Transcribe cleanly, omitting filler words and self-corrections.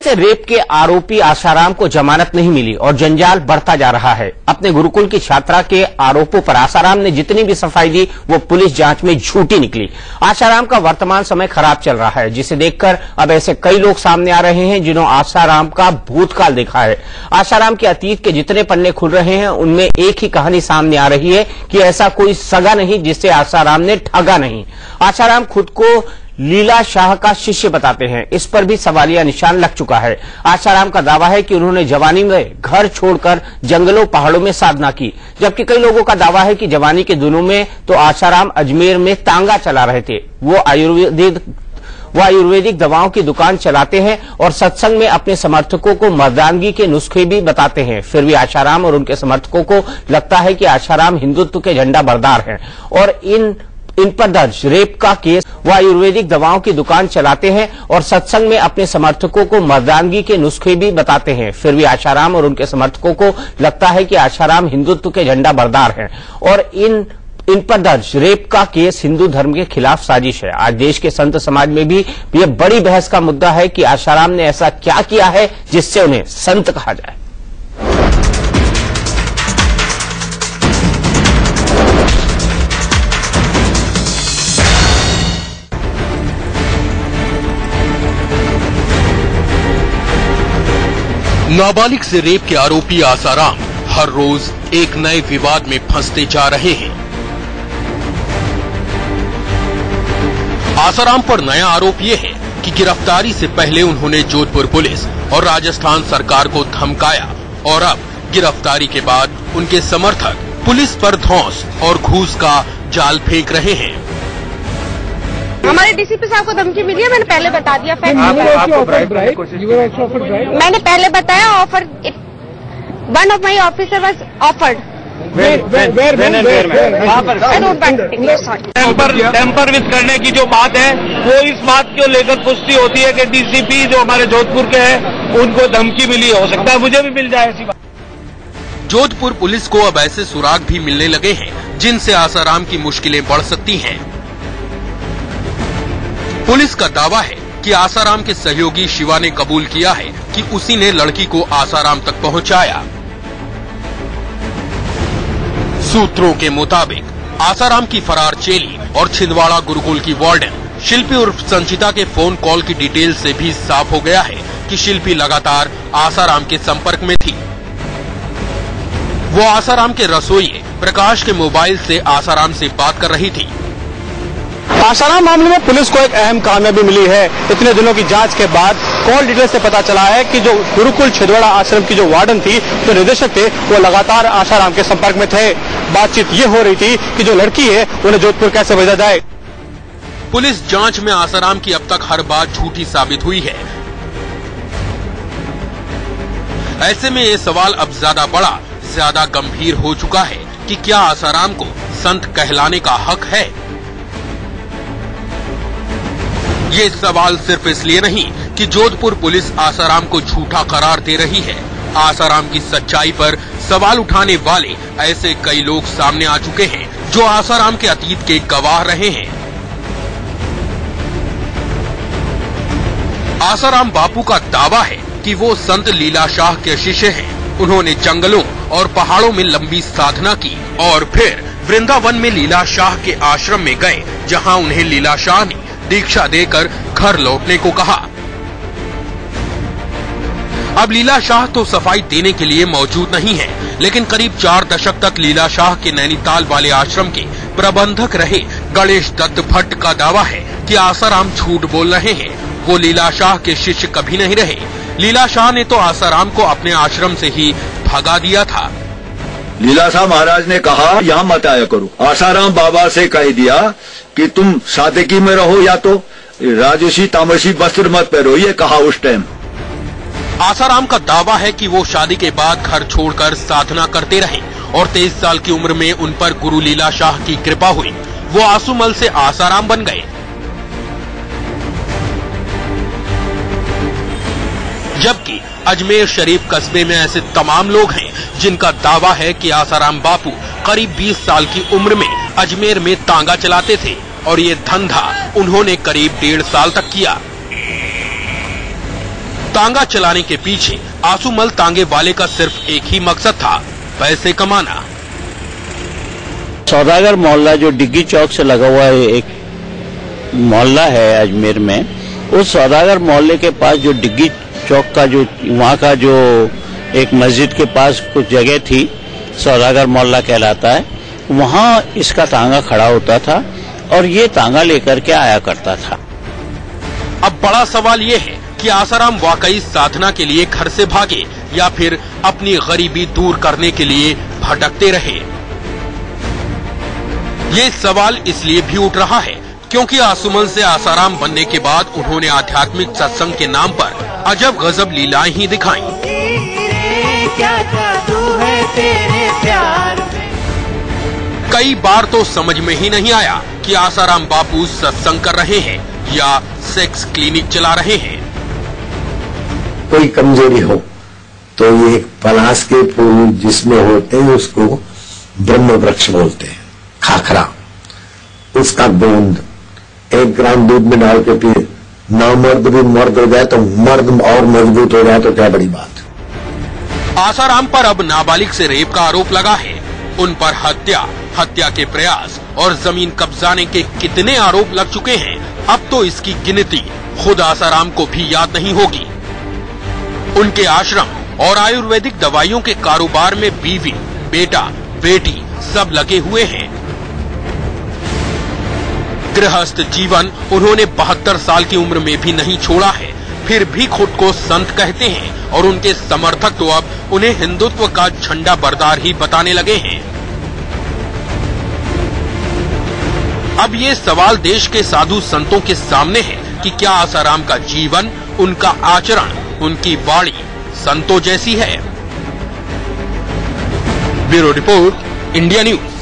से रेप के आरोपी आसाराम को जमानत नहीं मिली और जंजाल बढ़ता जा रहा है। अपने गुरुकुल की छात्रा के आरोपों पर आसाराम ने जितनी भी सफाई दी वो पुलिस जांच में झूठी निकली। आसाराम का वर्तमान समय खराब चल रहा है, जिसे देखकर अब ऐसे कई लोग सामने आ रहे हैं जिन्होंने आसाराम का भूतकाल देखा है। आसाराम के अतीत के जितने पन्ने खुल रहे हैं उनमें एक ही कहानी सामने आ रही है कि ऐसा कोई सगा नहीं जिससे आसाराम ने ठगा नहीं। आसाराम खुद को लीला शाह का शिष्य बताते हैं, इस पर भी सवालिया निशान लग चुका है। आसाराम का दावा है कि उन्होंने जवानी में घर छोड़कर जंगलों पहाड़ों में साधना की, जबकि कई लोगों का दावा है कि जवानी के दिनों में तो आसाराम अजमेर में तांगा चला रहे थे। वो आयुर्वेदिक दवाओं की दुकान चलाते हैं और सत्संग में अपने समर्थकों को मर्दानगी के नुस्खे भी बताते हैं। फिर भी आसाराम और उनके समर्थकों को लगता है कि आसाराम हिंदुत्व के झंडा बरदार हैं और इन पर दर्ज रेप का केस। वो आयुर्वेदिक दवाओं की दुकान चलाते हैं और सत्संग में अपने समर्थकों को मर्दानगी के नुस्खे भी बताते हैं। फिर भी आसाराम और उनके समर्थकों को लगता है कि आसाराम हिंदुत्व के झंडा बरदार हैं और इन पर दर्ज रेप का केस हिंदू धर्म के खिलाफ साजिश है। आज देश के संत समाज में भी यह बड़ी बहस का मुद्दा है कि आसाराम ने ऐसा क्या किया है जिससे उन्हें संत कहा जाए। नाबालिग से रेप के आरोपी आसाराम हर रोज एक नए विवाद में फंसते जा रहे हैं। आसाराम पर नया आरोप ये है कि गिरफ्तारी से पहले उन्होंने जोधपुर पुलिस और राजस्थान सरकार को धमकाया और अब गिरफ्तारी के बाद उनके समर्थक पुलिस पर धौंस और घूस का जाल फेंक रहे हैं। हमारे डीसीपी साहब को धमकी मिली है, मैंने पहले बता दिया। मैंने पहले बताया offer, one of my officer was offered. Temper with करने की जो बात है वो इस बात को लेकर पुष्टि होती है कि डीसीपी जो हमारे जोधपुर के हैं उनको धमकी मिली, हो सकता है मुझे भी मिल जाए ऐसी बात। जोधपुर पुलिस को अब ऐसे सुराग भी मिलने लगे हैं जिनसे आसाराम की मुश्किलें बढ़ सकती हैं। पुलिस का दावा है कि आसाराम के सहयोगी शिवा ने कबूल किया है कि उसी ने लड़की को आसाराम तक पहुंचाया। सूत्रों के मुताबिक आसाराम की फरार चेली और छिंदवाड़ा गुरुकुल की वार्डन शिल्पी उर्फ संचिता के फोन कॉल की डिटेल से भी साफ हो गया है कि शिल्पी लगातार आसाराम के संपर्क में थी। वो आसाराम के रसोइये प्रकाश के मोबाइल से आसाराम से बात कर रही थी। आसाराम मामले में पुलिस को एक अहम कामयाबी मिली है। इतने दिनों की जांच के बाद कॉल डिटेल से पता चला है कि जो गुरुकुल छिंदवाड़ा आश्रम की जो वार्डन थी, जो निदेशक थे, वो लगातार आसाराम के संपर्क में थे। बातचीत ये हो रही थी कि जो लड़की है उन्हें जोधपुर कैसे भेजा जाए। पुलिस जांच में आसाराम की अब तक हर बात झूठी साबित हुई है। ऐसे में ये सवाल अब ज्यादा बड़ा, ज्यादा गंभीर हो चुका है कि क्या आसाराम को संत कहलाने का हक है। ये सवाल सिर्फ इसलिए नहीं कि जोधपुर पुलिस आसाराम को झूठा करार दे रही है। आसाराम की सच्चाई पर सवाल उठाने वाले ऐसे कई लोग सामने आ चुके हैं जो आसाराम के अतीत के गवाह रहे हैं। आसाराम बापू का दावा है कि वो संत लीला शाह के शिष्य हैं। उन्होंने जंगलों और पहाड़ों में लंबी साधना की और फिर वृंदावन में लीला शाह के आश्रम में गए, जहां उन्हें लीला शाह ने दीक्षा देकर घर लौटने को कहा। अब लीला शाह तो सफाई देने के लिए मौजूद नहीं है, लेकिन करीब 4 दशक तक लीला शाह के नैनीताल वाले आश्रम के प्रबंधक रहे गणेश दत्त भट्ट का दावा है कि आसाराम झूठ बोल रहे हैं। वो लीला शाह के शिष्य कभी नहीं रहे। लीला शाह ने तो आसाराम को अपने आश्रम से ही भगा दिया था। लीला शाह महाराज ने कहा यहाँ मत आया करो। आसाराम बाबा से कह दिया कि तुम सादगी में रहो या तो राजसी तामसी वस्त्र मत पहनो, ये कहा उस टाइम। आसाराम का दावा है कि वो शादी के बाद घर छोड़कर साधना करते रहे और 23 साल की उम्र में उन पर गुरु लीला शाह की कृपा हुई। वो आसुमल से आसाराम बन गए। जबकि अजमेर शरीफ कस्बे में ऐसे तमाम लोग हैं जिनका दावा है कि आसाराम बापू करीब 20 साल की उम्र में अजमेर में तांगा चलाते थे और ये धंधा उन्होंने करीब 1.5 साल तक किया। तांगा चलाने के पीछे आसुमल तांगे वाले का सिर्फ एक ही मकसद था, पैसे कमाना। सौदागर मोहल्ला जो डिग्गी चौक से लगा हुआ एक मोहल्ला है अजमेर में, उस सौदागर मोहल्ले के पास जो डिग्गी चौक का जो वहाँ का जो एक मस्जिद के पास कुछ जगह थी, सौदागर मोहल्ला कहलाता है, वहाँ इसका तांगा खड़ा होता था और ये तांगा लेकर के आया करता था। अब बड़ा सवाल ये है कि आसाराम वाकई साधना के लिए घर से भागे या फिर अपनी गरीबी दूर करने के लिए भटकते रहे। ये सवाल इसलिए भी उठ रहा है क्योंकि आसुमल से आसाराम बनने के बाद उन्होंने आध्यात्मिक सत्संग के नाम पर अजब गजब लीलाएं ही दिखाई। कई बार तो समझ में ही नहीं आया कि आसाराम बापू सत्संग कर रहे हैं या सेक्स क्लिनिक चला रहे हैं। कोई कमजोरी हो तो ये पलाश के फूल जिसमें होते हैं उसको ब्रह्म वृक्ष बोलते हैं। खाखरा, उसका गोंद 1 ग्राम दूध में डाल के पिए, नामर्द भी मर्द हो जाए तो मर्द और मजबूत हो जाए तो क्या बड़ी बात। आसाराम पर अब नाबालिग से रेप का आरोप लगा है। उन पर हत्या के प्रयास और जमीन कब्जाने के कितने आरोप लग चुके हैं, अब तो इसकी गिनती खुद आसाराम को भी याद नहीं होगी। उनके आश्रम और आयुर्वेदिक दवाइयों के कारोबार में बीवी, बेटा, बेटी सब लगे हुए हैं। गृहस्थ जीवन उन्होंने 72 साल की उम्र में भी नहीं छोड़ा है, फिर भी खुद को संत कहते हैं और उनके समर्थक तो अब उन्हें हिंदुत्व का झंडा बरदार ही बताने लगे हैं। अब ये सवाल देश के साधु संतों के सामने है कि क्या आसाराम का जीवन, उनका आचरण, उनकी वाणी संतों जैसी है। Bureau report, India news.